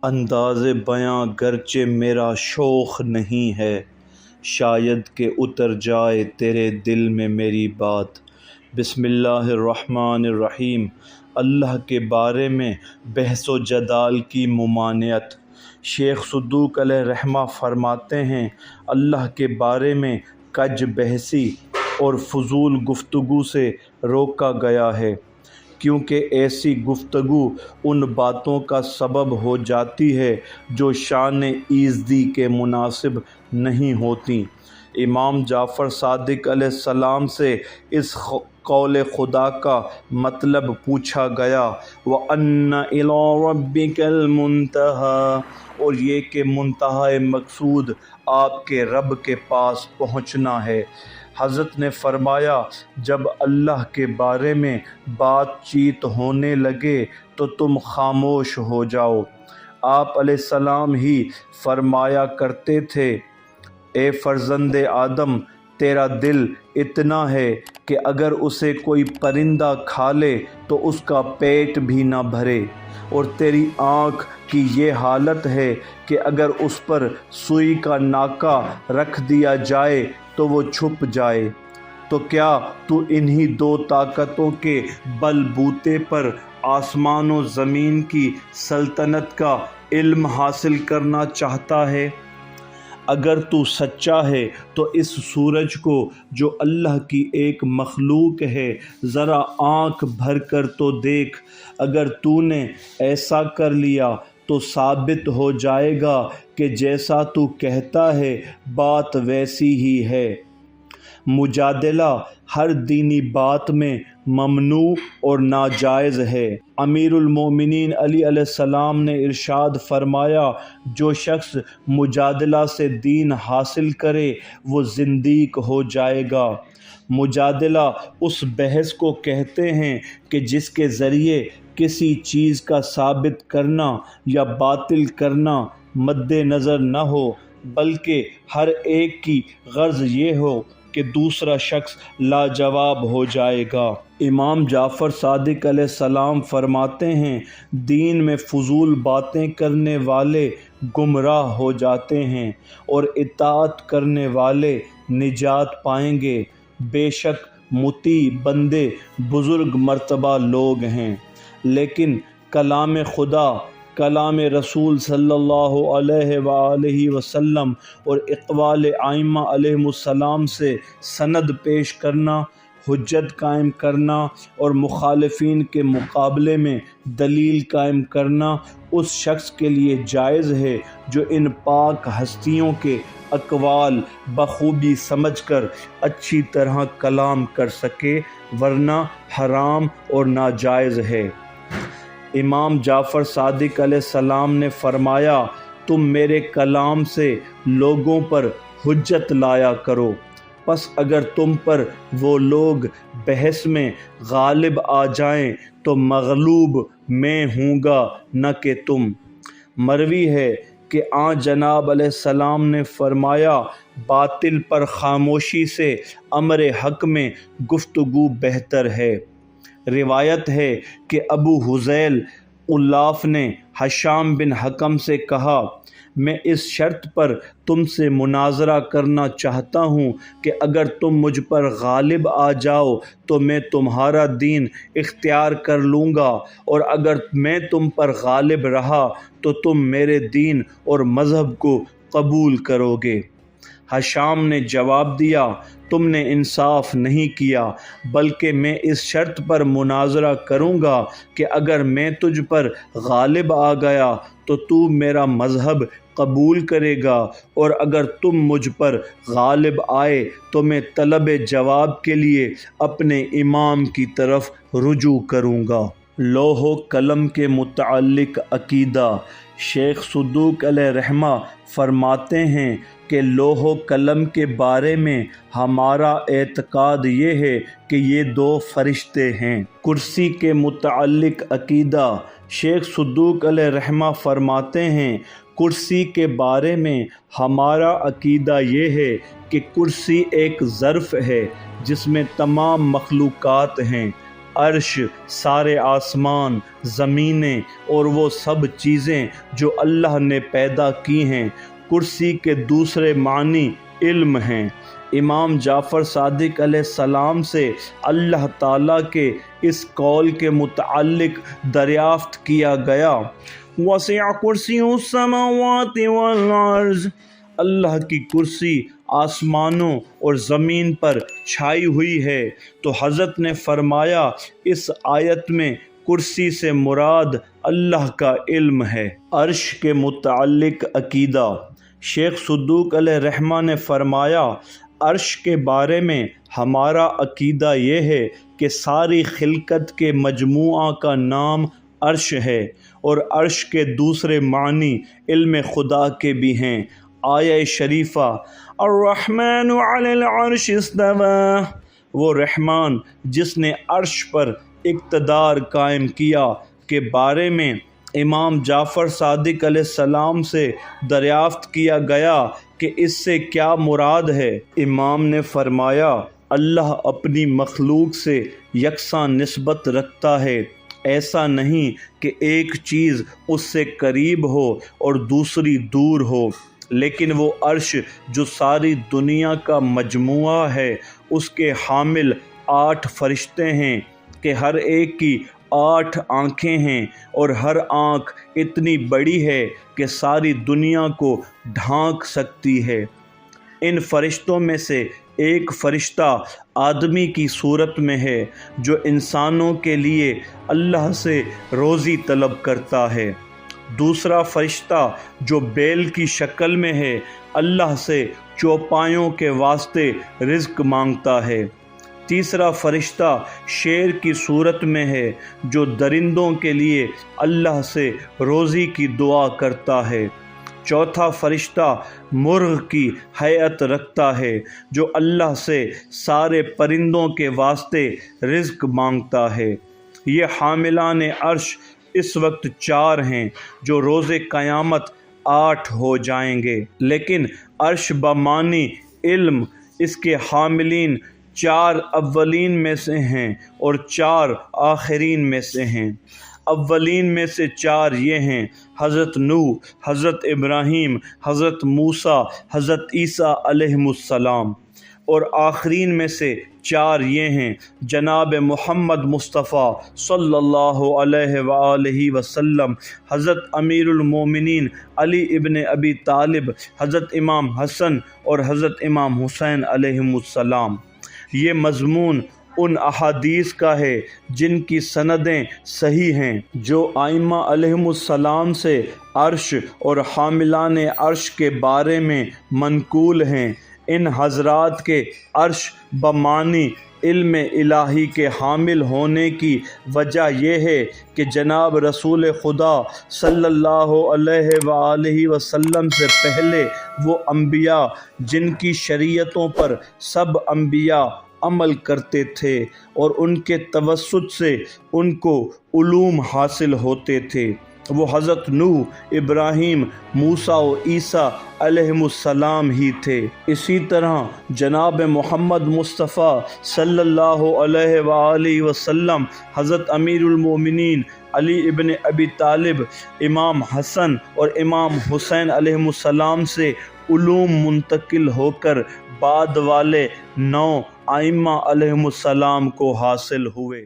انداز بیاں گرچہ میرا شوق نہیں ہے، شاید کہ اتر جائے تیرے دل میں میری بات۔ بسم اللہ الرحمن الرحیم۔ اللہ کے بارے میں بحث و جدال کی ممانعت۔ شیخ صدوق علیہ رحمہ فرماتے ہیں، اللہ کے بارے میں کج بحثی اور فضول گفتگو سے روکا گیا ہے، کیونکہ ایسی گفتگو ان باتوں کا سبب ہو جاتی ہے جو شان ایزدی کے مناسب نہیں ہوتی۔ امام جعفر صادق علیہ السلام سے اس قول خدا کا مطلب پوچھا گیا، وَأَنَّ إِلَىٰ رَبِّكَ الْمُنتَهَىٰ، اور یہ کہ منتہا مقصود آپ کے رب کے پاس پہنچنا ہے۔ حضرت نے فرمایا، جب اللہ کے بارے میں بات چیت ہونے لگے تو تم خاموش ہو جاؤ۔ آپ علیہ السلام ہی فرمایا کرتے تھے، اے فرزند آدم، تیرا دل اتنا ہے کہ اگر اسے کوئی پرندہ کھا لے تو اس کا پیٹ بھی نہ بھرے، اور تیری آنکھ کی یہ حالت ہے کہ اگر اس پر سوئی کا ناکہ رکھ دیا جائے تو وہ چھپ جائے، تو کیا تو انہی دو طاقتوں کے بل بوتے پر آسمان و زمین کی سلطنت کا علم حاصل کرنا چاہتا ہے؟ اگر تو سچا ہے تو اس سورج کو جو اللہ کی ایک مخلوق ہے ذرا آنکھ بھر کر تو دیکھ۔ اگر تو نے ایسا کر لیا تو ثابت ہو جائے گا کہ جیسا تو کہتا ہے بات ویسی ہی ہے۔ مجادلہ ہر دینی بات میں ممنوع اور ناجائز ہے۔ امیر المومنین علی علیہ السلام نے ارشاد فرمایا، جو شخص مجادلہ سے دین حاصل کرے وہ زندیق ہو جائے گا۔ مجادلہ اس بحث کو کہتے ہیں کہ جس کے ذریعے کسی چیز کا ثابت کرنا یا باطل کرنا مد نظر نہ ہو، بلکہ ہر ایک کی غرض یہ ہو کہ دوسرا شخص لاجواب ہو جائے گا۔ امام جعفر صادق علیہ السلام فرماتے ہیں، دین میں فضول باتیں کرنے والے گمراہ ہو جاتے ہیں اور اطاعت کرنے والے نجات پائیں گے۔ بے شک مطیع بندے بزرگ مرتبہ لوگ ہیں، لیکن کلام خدا، کلام رسول صلی اللہ علیہ وآلہ وسلم اور اقوال ائمہ علیہم السلام سے سند پیش کرنا، حجت قائم کرنا اور مخالفین کے مقابلے میں دلیل قائم کرنا اس شخص کے لیے جائز ہے جو ان پاک ہستیوں کے اقوال بخوبی سمجھ کر اچھی طرح کلام کر سکے، ورنہ حرام اور ناجائز ہے۔ امام جعفر صادق علیہ السلام نے فرمایا، تم میرے کلام سے لوگوں پر حجت لایا کرو، پس اگر تم پر وہ لوگ بحث میں غالب آ جائیں تو مغلوب میں ہوں گا نہ کہ تم۔ مروی ہے کہ آن جناب علیہ السلام نے فرمایا، باطل پر خاموشی سے امر حق میں گفتگو بہتر ہے۔ روایت ہے کہ ابو حذیل علاف نے ہشام بن حکم سے کہا، میں اس شرط پر تم سے مناظرہ کرنا چاہتا ہوں کہ اگر تم مجھ پر غالب آ جاؤ تو میں تمہارا دین اختیار کر لوں گا، اور اگر میں تم پر غالب رہا تو تم میرے دین اور مذہب کو قبول کرو گے۔ ہشام نے جواب دیا، تم نے انصاف نہیں کیا، بلکہ میں اس شرط پر مناظرہ کروں گا کہ اگر میں تجھ پر غالب آ گیا تو تو میرا مذہب قبول کرے گا، اور اگر تم مجھ پر غالب آئے تو میں طلب جواب کے لیے اپنے امام کی طرف رجوع کروں گا۔ لوح و قلم کے متعلق عقیدہ۔ شیخ صدوق علیہ رحمہ فرماتے ہیں کہ لوح و قلم کے بارے میں ہمارا اعتقاد یہ ہے کہ یہ دو فرشتے ہیں۔ کرسی کے متعلق عقیدہ۔ شیخ صدوق علیہ رحمہ فرماتے ہیں، کرسی کے بارے میں ہمارا عقیدہ یہ ہے کہ کرسی ایک ظرف ہے جس میں تمام مخلوقات ہیں۔ عرش، سارے آسمان، زمینیں اور وہ سب چیزیں جو اللہ نے پیدا کی ہیں۔ کرسی کے دوسرے معنی علم ہیں۔ امام جعفر صادق علیہ السلام سے اللہ تعالیٰ کے اس قول کے متعلق دریافت کیا گیا، وسع کرسی السماوات والارض، اللہ کی کرسی آسمانوں اور زمین پر چھائی ہوئی ہے۔ تو حضرت نے فرمایا اس آیت میں کرسی سے مراد اللہ کا علم ہے۔ عرش کے متعلق عقیدہ۔ شیخ صدوق علیہ رحمہ نے فرمایا، عرش کے بارے میں ہمارا عقیدہ یہ ہے کہ ساری خلقت کے مجموعہ کا نام عرش ہے، اور عرش کے دوسرے معنی علم خدا کے بھی ہیں۔ آیہ شریفہ الرحمن علی العرش استوی، وہ رحمان جس نے عرش پر اقتدار قائم کیا کے بارے میں امام جعفر صادق علیہ السلام سے دریافت کیا گیا کہ اس سے کیا مراد ہے۔ امام نے فرمایا، اللہ اپنی مخلوق سے یکساں نسبت رکھتا ہے، ایسا نہیں کہ ایک چیز اس سے قریب ہو اور دوسری دور ہو، لیکن وہ عرش جو ساری دنیا کا مجموعہ ہے، اس کے حامل 8 فرشتے ہیں کہ ہر ایک کی 8 آنکھیں ہیں، اور ہر آنکھ اتنی بڑی ہے کہ ساری دنیا کو ڈھانک سکتی ہے۔ ان فرشتوں میں سے ایک فرشتہ آدمی کی صورت میں ہے جو انسانوں کے لیے اللہ سے روزی طلب کرتا ہے۔ دوسرا فرشتہ جو بیل کی شکل میں ہے اللہ سے چوپایوں کے واسطے رزق مانگتا ہے۔ تیسرا فرشتہ شیر کی صورت میں ہے جو درندوں کے لیے اللہ سے روزی کی دعا کرتا ہے۔ چوتھا فرشتہ مرغ کی ہیئت رکھتا ہے جو اللہ سے سارے پرندوں کے واسطے رزق مانگتا ہے۔ یہ حاملان عرش اس وقت 4 ہیں جو روز قیامت 8 ہو جائیں گے، لیکن عرش بمعنی علم اس کے حاملین 4 اولین میں سے ہیں اور 4 آخرین میں سے ہیں۔ اولین میں سے 4 یہ ہیں: حضرت نوح، حضرت ابراہیم، حضرت موسیٰ، حضرت عیسیٰ علیہم السلام، اور آخرین میں سے 4 یہ ہیں: جناب محمد مصطفیٰ صلی اللہ علیہ وآلہ وسلم، حضرت امیر المومنین علی ابن ابی طالب، حضرت امام حسن اور حضرت امام حسین علیہم السلام۔ یہ مضمون ان احادیث کا ہے جن کی سندیں صحیح ہیں، جو ائمہ علیہم السلام سے عرش اور حاملان عرش کے بارے میں منقول ہیں۔ ان حضرات کے عرش بمعنی علم الہی کے حامل ہونے کی وجہ یہ ہے کہ جناب رسول خدا صلی اللہ علیہ وآلہ وسلم سے پہلے وہ انبیاء جن کی شریعتوں پر سب انبیاء عمل کرتے تھے اور ان کے توسط سے ان کو علوم حاصل ہوتے تھے، وہ حضرت نوح، ابراہیم، موسیٰ و عیسیٰ علیہم السلام ہی تھے۔ اسی طرح جناب محمد مصطفیٰ صلی اللہ علیہ وآلہ وسلم حضرت امیر المومنین علی ابن ابی طالب، امام حسن اور امام حسین علیہم السلام سے علوم منتقل ہو کر بعد والے 9 ائمہ علیہم السلام کو حاصل ہوئے۔